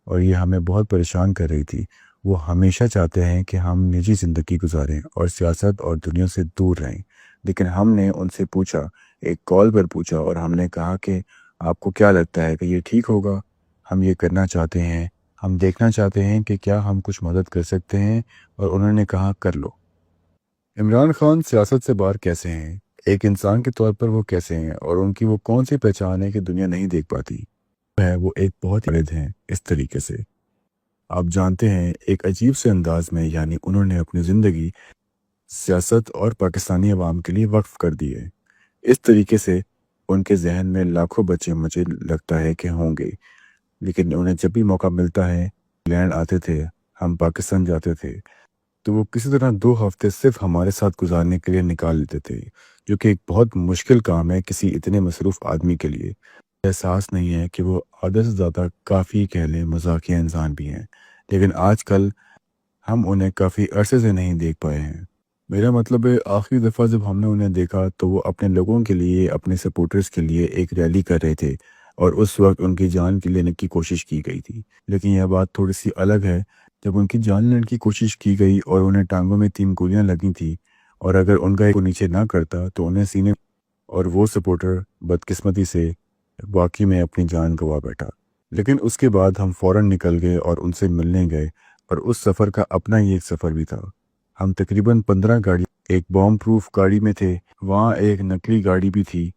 اور یہ ہمیں بہت پریشان کر رہی تھی۔ وہ ہمیشہ چاہتے ہیں کہ ہم نجی زندگی گزاریں اور سیاست اور دنیا سے دور رہیں، لیکن ہم نے ان سے پوچھا، ایک کال پر پوچھا، اور ہم نے کہا کہ آپ کو کیا لگتا ہے کہ یہ ٹھیک ہوگا؟ ہم یہ کرنا چاہتے ہیں، ہم دیکھنا چاہتے ہیں کہ کیا ہم کچھ مدد کر سکتے ہیں، اور انہوں نے کہا کر لو۔ عمران خان سیاست سے باہر کیسے ہیں؟ ایک انسان کے طور پر وہ کیسے ہیں، اور ان کی وہ کون سی پہچان ہے کہ دنیا نہیں دیکھ پاتی ہے؟ وہ ایک بہت والد ہیں اس طریقے سے، آپ جانتے ہیں، ایک عجیب سے انداز میں، یعنی انہوں نے اپنی زندگی سیاست اور پاکستانی عوام کے لیے وقف کر دی ہے۔ اس طریقے سے ان کے ذہن میں لاکھوں بچے مجھے لگتا ہے کہ ہوں گے، لیکن انہیں جب بھی موقع ملتا ہے، انگلینڈ آتے تھے، ہم پاکستان جاتے تھے، تو وہ کسی طرح 2 ہفتے صرف ہمارے ساتھ گزارنے کے لیے نکال لیتے تھے، جو کہ ایک بہت مشکل کام ہے کسی اتنے مصروف آدمی کے لیے۔ احساس نہیں ہے کہ وہ آدھے سے زیادہ کافی کہہ لیں مزاحیہ انسان بھی ہیں، لیکن آج کل ہم انہیں کافی عرصے سے نہیں دیکھ پائے ہیں۔ میرا مطلب ہے، آخری دفعہ جب ہم نے انہیں دیکھا تو وہ اپنے لوگوں کے لیے، اپنے سپورٹرز کے لیے ایک ریلی کر رہے تھے، اور اس وقت ان کی جان کے لینے کی کوشش کی گئی تھی۔ لیکن یہ بات تھوڑی سی الگ ہے، جب ان کی جان لینے کی کوشش کی گئی اور انہیں ٹانگوں میں 3 گولیاں لگی تھیں، اور اگر ان کا ایک نیچے نہ کرتا تو انہیں سینے، اور وہ سپورٹر بدقسمتی سے واقعی میں اپنی جان گنوا بیٹھا۔ لیکن اس کے بعد ہم فوراً نکل گئے اور ان سے ملنے گئے، اور اس سفر کا اپنا ہی ایک سفر بھی تھا۔ ہم تقریباً 15 گاڑی ایک بام پروف گاڑی میں تھے، وہاں ایک نقلی گاڑی بھی تھی،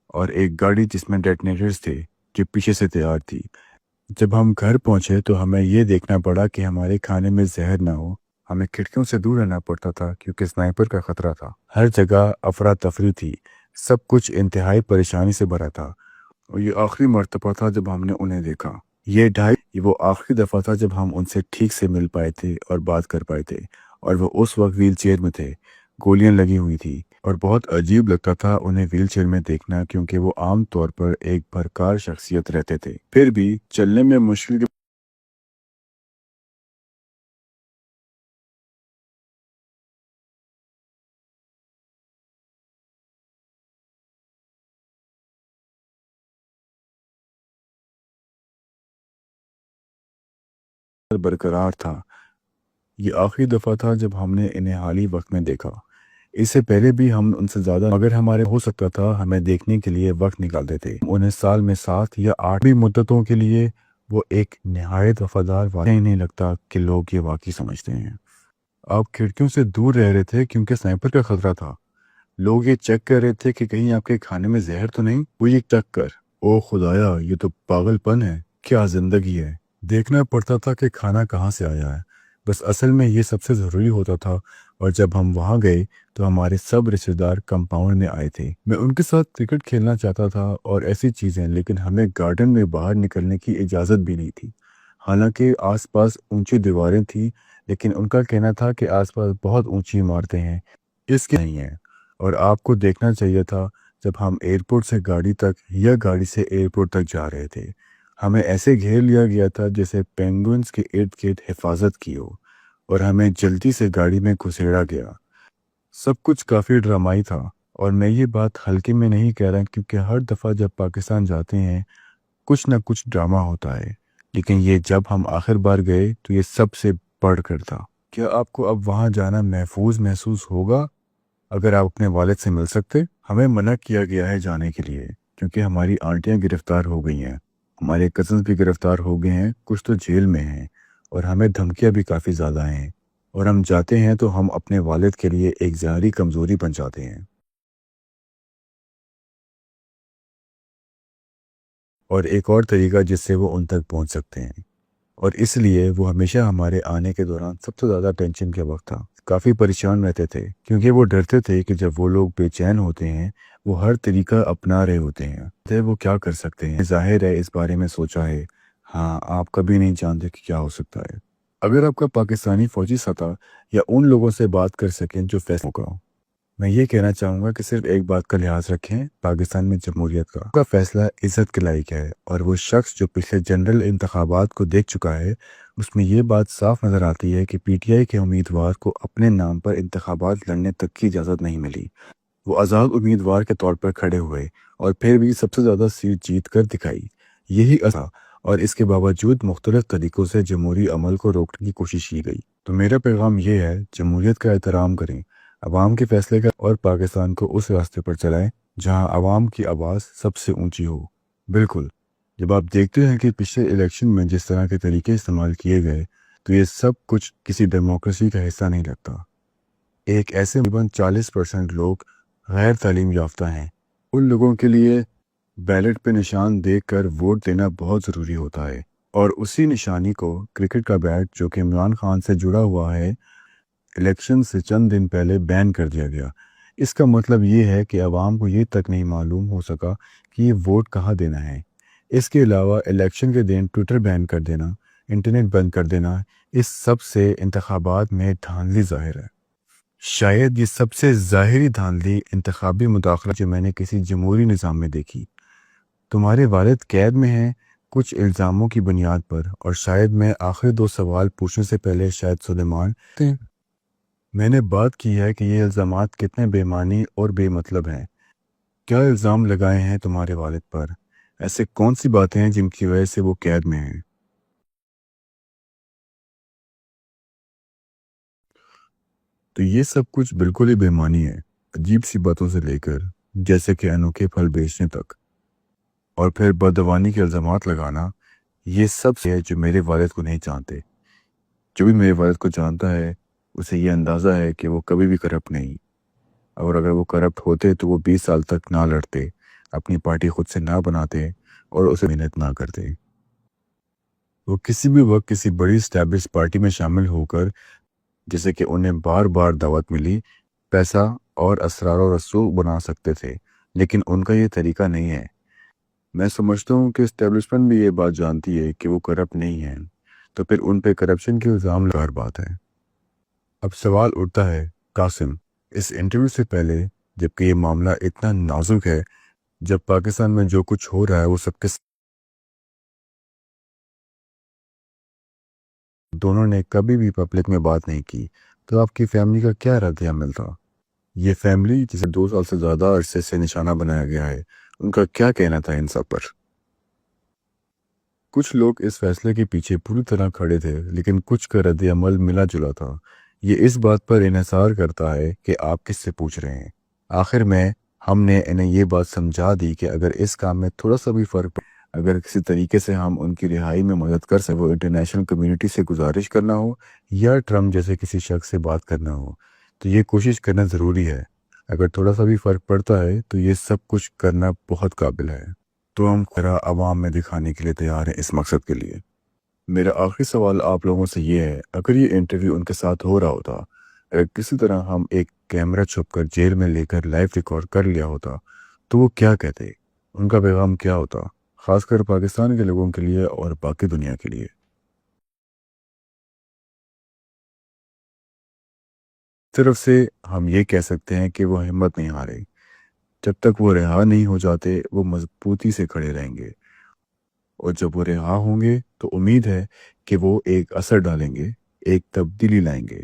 اور ایک گاڑی جس میں ڈیٹنیٹرز تھے جو پیچھے سے تیار تھی۔ جب ہم گھر پہنچے تو ہمیں یہ دیکھنا پڑا کہ ہمارے کھانے میں زہر نہ ہو۔ ہمیں کھڑکیوں سے دور رہنا پڑتا تھا کیونکہ سنائپر کا خطرہ تھا۔ ہر جگہ افراتفری تھی، سب کچھ انتہائی پریشانی سے بھرا تھا، اور یہ آخری مرتبہ تھا جب ہم نے انہیں دیکھا۔ یہ وہ آخری دفعہ تھا جب ہم ان سے ٹھیک سے مل پائے تھے اور بات کر پائے تھے، اور وہ اس وقت ویل چیئر میں تھے، گولیاں لگی ہوئی تھی، اور بہت عجیب لگتا تھا انہیں ویل چیئر میں دیکھنا، کیونکہ وہ عام طور پر ایک بھرکار شخصیت رہتے تھے، پھر بھی چلنے میں مشکل کے برقرار تھا۔ یہ آخری دفعہ تھا جب ہم نے انہیں حالی وقت میں دیکھا۔ اس سے پہلے بھی ہم ان سے زیادہ، مگر ہمارے ہو سکتا تھا ہمیں دیکھنے کے لیے وقت نکالتے تھے۔ انہیں سال میں 7 یا 8 بھی مدتوں کے لیے، وہ ایک نہایت وفادار، واقعی نہیں لگتا کہ لوگ یہ واقعی سمجھتے ہیں۔ آپ کھڑکیوں سے دور رہ رہے تھے کیونکہ سنائپر کا خطرہ تھا۔ لوگ یہ چیک کر رہے تھے کہ کہیں آپ کے کھانے میں زہر تو نہیں۔ وہ یہ چیک کر، او خدایا، یہ تو پاگل پن ہے، کیا زندگی ہے۔ دیکھنا پڑتا تھا کہ کھانا کہاں سے آیا ہے، بس اصل میں یہ سب سے ضروری ہوتا تھا۔ اور جب ہم وہاں گئے تو ہمارے سب رشتہ دار کمپاؤنڈ میں آئے تھے۔ میں ان کے ساتھ کرکٹ کھیلنا چاہتا تھا اور ایسی چیزیں، لیکن ہمیں گارڈن میں باہر نکلنے کی اجازت بھی نہیں تھی۔ حالانکہ آس پاس اونچی دیواریں تھیں، لیکن ان کا کہنا تھا کہ آس پاس بہت اونچی عمارتیں ہیں، اس کے نہیں ہیں، اور آپ کو دیکھنا چاہیے تھا۔ جب ہم ایئرپورٹ سے گاڑی تک یا گاڑی سے ایئرپورٹ تک جا رہے تھے، ہمیں ایسے گھیر لیا گیا تھا جیسے پینگوئنز کے ارد گرد حفاظت کی ہو، اور ہمیں جلدی سے گاڑی میں گھسیڑا گیا۔ سب کچھ کافی ڈرامائی تھا، اور میں یہ بات ہلکے میں نہیں کہہ رہا، کیونکہ ہر دفعہ جب پاکستان جاتے ہیں کچھ نہ کچھ ڈرامہ ہوتا ہے، لیکن یہ جب ہم آخر بار گئے تو یہ سب سے بڑھ کر تھا۔ کیا آپ کو اب وہاں جانا محفوظ محسوس ہوگا اگر آپ اپنے والد سے مل سکتے؟ ہمیں منع کیا گیا ہے جانے کے لیے، کیونکہ ہماری آنٹیاں گرفتار ہو گئی ہیں، ہمارے کزنز بھی گرفتار ہو گئے ہیں، کچھ تو جیل میں ہیں، اور ہمیں دھمکیاں بھی کافی زیادہ ہیں، اور ہم جاتے ہیں تو ہم اپنے والد کے لیے ایک ظاہری کمزوری بن جاتے ہیں، اور ایک اور طریقہ جس سے وہ ان تک پہنچ سکتے ہیں، اور اس لیے وہ ہمیشہ ہمارے آنے کے دوران سب سے زیادہ ٹینشن کے وقت تھا، کافی پریشان رہتے تھے، کیونکہ وہ ڈرتے تھے کہ جب وہ لوگ بے چین ہوتے ہیں وہ ہر طریقہ اپنا رہے ہوتے ہیں، وہ کیا کر سکتے ہیں۔ ظاہر ہے اس بارے میں سوچا ہے، ہاں، آپ کبھی نہیں جانتے کہ کیا ہو سکتا ہے۔ اگر آپ کا پاکستانی فوجی ساتھ یا ان لوگوں سے بات کر سکیں جو فیصلہ ہوگا، میں یہ کہنا چاہوں گا کہ صرف ایک بات کا لحاظ رکھیں، پاکستان میں جمہوریت کا فیصلہ عزت کے لائق ہے، اور وہ شخص جو پچھلے جنرل انتخابات کو دیکھ چکا ہے اس میں یہ بات صاف نظر آتی ہے کہ پی ٹی آئی کے امیدوار کو اپنے نام پر انتخابات لڑنے تک کی اجازت نہیں ملی۔ وہ آزاد امیدوار کے طور پر کھڑے ہوئے اور پھر بھی سب سے زیادہ سیٹ جیت کر دکھائی۔ یہی اصل، اور اس کے باوجود مختلف طریقوں سے جمہوری عمل کو روکنے کی کوشش کی گئی۔ تو میرا پیغام یہ ہے، جمہوریت کا احترام کریں، عوام کے فیصلے کا، اور پاکستان کو اس راستے پر چلائیں جہاں عوام کی آواز سب سے اونچی ہو۔ بالکل، جب آپ دیکھتے ہیں کہ پچھلے الیکشن میں جس طرح کے طریقے استعمال کیے گئے تو یہ سب کچھ کسی ڈیموکریسی کا حصہ نہیں لگتا۔ ایک ایسے تقریباً 40% لوگ غیر تعلیم یافتہ ہیں، ان لوگوں کے لیے بیلٹ پہ نشان دیکھ کر ووٹ دینا بہت ضروری ہوتا ہے، اور اسی نشانی کو کرکٹ کا بیٹ جو کہ عمران خان سے جڑا ہوا ہے الیکشن سے چند دن پہلے بین کر دیا گیا۔ اس کا مطلب یہ ہے کہ عوام کو یہ تک نہیں معلوم ہو سکا کہ یہ ووٹ کہاں دینا ہے۔ اس کے علاوہ الیکشن کے دن ٹویٹر بین کر دینا، انٹرنیٹ بند کر دینا، اس سب سے انتخابات میں دھاندلی ظاہر ہے۔ شاید یہ سب سے ظاہری دھاندلی انتخابی مداخلت جو میں نے کسی جمہوری نظام میں دیکھی۔ تمہارے والد قید میں ہیں کچھ الزاموں کی بنیاد پر، اور شاید میں آخری 2 سوال پوچھنے سے پہلے شاید سلیمان میں نے بات کی ہے کہ یہ الزامات کتنے بے معنی اور بے مطلب ہیں۔ کیا الزام لگائے ہیں تمہارے والد پر؟ ایسے کون سی باتیں ہیں جن کی وجہ سے وہ قید میں ہیں؟ تو یہ سب کچھ بالکل ہی بے معنی ہے، عجیب سی باتوں سے لے کر جیسے کہ انوکھے پھل بیچنے تک، اور پھر بدعنوانی کے الزامات لگانا۔ یہ سب سے ہے جو میرے والد کو نہیں جانتے۔ جو بھی میرے والد کو جانتا ہے اسے یہ اندازہ ہے کہ وہ کبھی بھی کرپٹ نہیں، اور اگر وہ کرپٹ ہوتے تو وہ 20 سال تک نہ لڑتے، اپنی پارٹی خود سے نہ بناتے اور اسے محنت نہ کرتے۔ وہ کسی بھی وقت کسی بڑی اسٹیبلش پارٹی میں شامل ہو کر، جیسے کہ انہیں بار بار دعوت ملی، پیسہ اور اسرار و رسوخ بنا سکتے تھے، لیکن ان کا یہ طریقہ نہیں ہے۔ میں سمجھتا ہوں کہ اسٹیبلشمنٹ بھی یہ بات جانتی ہے کہ وہ کرپٹ نہیں ہیں، تو پھر ان پہ کرپشن کے الزام لگار بات ہے۔ اب سوال اٹھتا ہے، قاسم، اس انٹرویو سے پہلے، جبکہ یہ معاملہ اتنا نازک ہے، جب پاکستان میں جو کچھ ہو رہا ہے وہ سب کے دونوں نے کبھی بھی پبلک میں بات نہیں کی، تو آپ کی فیملی کا کیا رد عمل تھا؟ یہ فیملی جسے 2 سال سے زیادہ عرصے سے نشانہ بنایا گیا ہے، ان کا کیا کہنا تھا ان سب پر؟ کچھ لوگ اس فیصلے کے پیچھے پوری طرح کھڑے تھے، لیکن کچھ کا رد عمل ملا جلا تھا۔ یہ اس بات پر انحصار کرتا ہے کہ آپ کس سے پوچھ رہے ہیں۔ آخر میں ہم نے انہیں یہ بات سمجھا دی کہ اگر اس کام میں تھوڑا سا بھی فرق، اگر کسی طریقے سے ہم ان کی رہائی میں مدد کر سکیں، وہ انٹرنیشنل کمیونٹی سے گزارش کرنا ہو یا ٹرمپ جیسے کسی شخص سے بات کرنا ہو، تو یہ کوشش کرنا ضروری ہے۔ اگر تھوڑا سا بھی فرق پڑتا ہے تو یہ سب کچھ کرنا بہت قابل ہے۔ تو ہم خیرہ عوام میں دکھانے کے لیے تیار ہیں اس مقصد کے لیے۔ میرا آخری سوال آپ لوگوں سے یہ ہے، اگر یہ انٹرویو ان کے ساتھ ہو رہا ہوتا، اگر کسی طرح ہم ایک کیمرہ چھپ کر جیل میں لے کر لائیو ریکارڈ کر لیا ہوتا، تو وہ کیا کہتے؟ ان کا پیغام کیا ہوتا، خاص کر پاکستان کے لوگوں کے لیے اور باقی دنیا کے لیے؟ طرف سے ہم یہ کہہ سکتے ہیں کہ وہ ہمت نہیں ہارے۔ جب تک وہ رہا نہیں ہو جاتے وہ مضبوطی سے کھڑے رہیں گے، اور جب وہ رہا ہوں گے تو امید ہے کہ وہ ایک اثر ڈالیں گے، ایک تبدیلی لائیں گے۔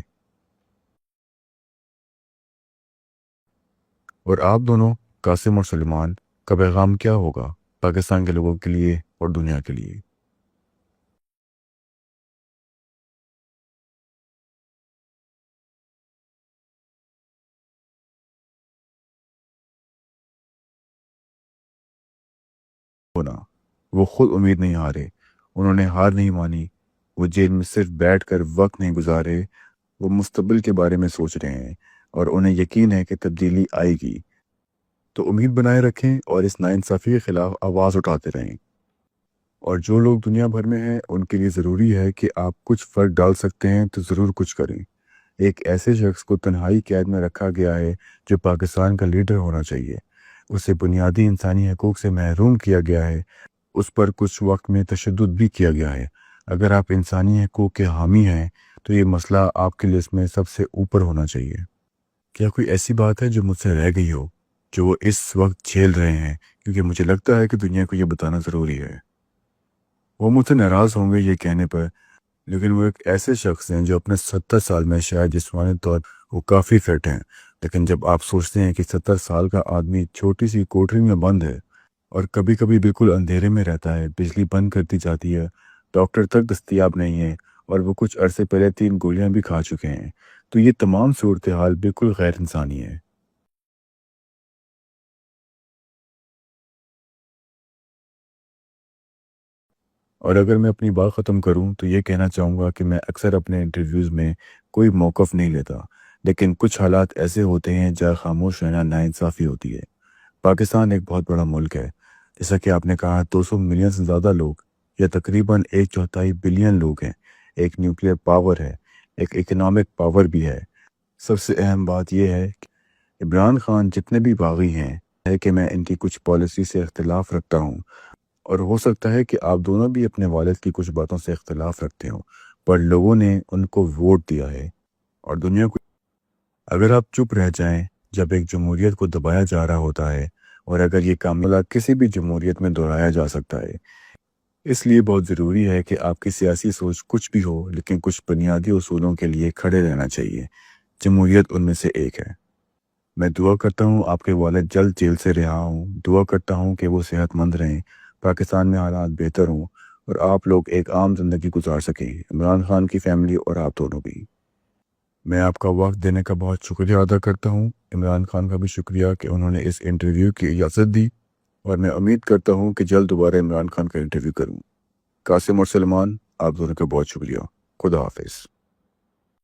اور آپ دونوں، قاسم اور سلیمان، کا پیغام کیا ہوگا پاکستان کے لوگوں کے لیے اور دنیا کے لیے؟ ہونا، وہ خود امید نہیں ہارے، انہوں نے ہار نہیں مانی، وہ جیل میں صرف بیٹھ کر وقت نہیں گزارے، وہ مستقبل کے بارے میں سوچ رہے ہیں، اور انہیں یقین ہے کہ تبدیلی آئے گی۔ تو امید بنائے رکھیں اور اس ناانصافی کے خلاف آواز اٹھاتے رہیں۔ اور جو لوگ دنیا بھر میں ہیں ان کے لیے ضروری ہے کہ آپ کچھ فرق ڈال سکتے ہیں تو ضرور کچھ کریں۔ ایک ایسے شخص کو تنہائی قید میں رکھا گیا ہے جو پاکستان کا لیڈر ہونا چاہیے، اسے بنیادی انسانی حقوق سے محروم کیا گیا ہے، اس پر کچھ وقت میں تشدد بھی کیا گیا ہے۔ اگر آپ انسانی حقوق کے حامی ہیں تو یہ مسئلہ آپ کی لسٹ میں سب سے اوپر ہونا چاہیے۔ کیا کوئی ایسی بات ہے جو مجھ سے رہ گئی ہو جو وہ اس وقت جھیل رہے ہیں؟ کیونکہ مجھے لگتا ہے کہ دنیا کو یہ بتانا ضروری ہے۔ وہ مجھ سے ناراض ہوں گے یہ کہنے پر، لیکن وہ ایک ایسے شخص ہیں جو اپنے 70 سال میں شاید جسمانی طور وہ کافی فٹ ہیں، لیکن جب آپ سوچتے ہیں کہ 70 سال کا آدمی چھوٹی سی کوٹری میں بند ہے اور کبھی کبھی بالکل اندھیرے میں رہتا ہے، بجلی بند کرتی جاتی ہے، ڈاکٹر تک دستیاب نہیں ہے، اور وہ کچھ عرصے پہلے 3 گولیاں بھی کھا چکے ہیں، تو یہ تمام صورتحال بالکل غیر انسانی ہے۔ اور اگر میں اپنی بات ختم کروں تو یہ کہنا چاہوں گا کہ میں اکثر اپنے انٹرویوز میں کوئی موقف نہیں لیتا، لیکن کچھ حالات ایسے ہوتے ہیں جہاں خاموش رہنا ناانصافی ہوتی ہے۔ پاکستان ایک بہت بڑا ملک ہے، جیسا کہ آپ نے کہا 200 ملین سے زیادہ لوگ، یا تقریباً 1/4 بلین لوگ ہیں، ایک نیوکلیر پاور ہے، ایک اکنامک پاور بھی ہے۔ سب سے اہم بات یہ ہے کہ عمران خان جتنے بھی باغی ہیں ہے کہ میں ان کی کچھ پالیسی سے اختلاف رکھتا ہوں، اور ہو سکتا ہے کہ آپ دونوں بھی اپنے والد کی کچھ باتوں سے اختلاف رکھتے ہوں، پر لوگوں نے ان کو ووٹ دیا ہے اور دنیا کو۔ اگر آپ چپ رہ جائیں جب ایک جمہوریت کو دبایا جا رہا ہوتا ہے، اور اگر یہ معاملہ کسی بھی جمہوریت میں دہرایا جا سکتا ہے، اس لیے بہت ضروری ہے کہ آپ کی سیاسی سوچ کچھ بھی ہو، لیکن کچھ بنیادی اصولوں کے لیے کھڑے رہنا چاہیے۔ جمہوریت ان میں سے ایک ہے۔ میں دعا کرتا ہوں آپ کے والد جلد جیل سے رہا ہوں، دعا کرتا ہوں کہ وہ صحت مند رہیں، پاکستان میں حالات بہتر ہوں، اور آپ لوگ ایک عام زندگی گزار سکیں، عمران خان کی فیملی اور آپ دونوں بھی۔ میں آپ کا وقت دینے کا بہت شکریہ ادا کرتا ہوں۔ عمران خان کا بھی شکریہ کہ انہوں نے اس انٹرویو کی اجازت دی، اور میں امید کرتا ہوں کہ جلد دوبارہ عمران خان کا انٹرویو کروں۔ قاسم اور سلمان، آپ دونوں کا بہت شکریہ۔ خدا حافظ۔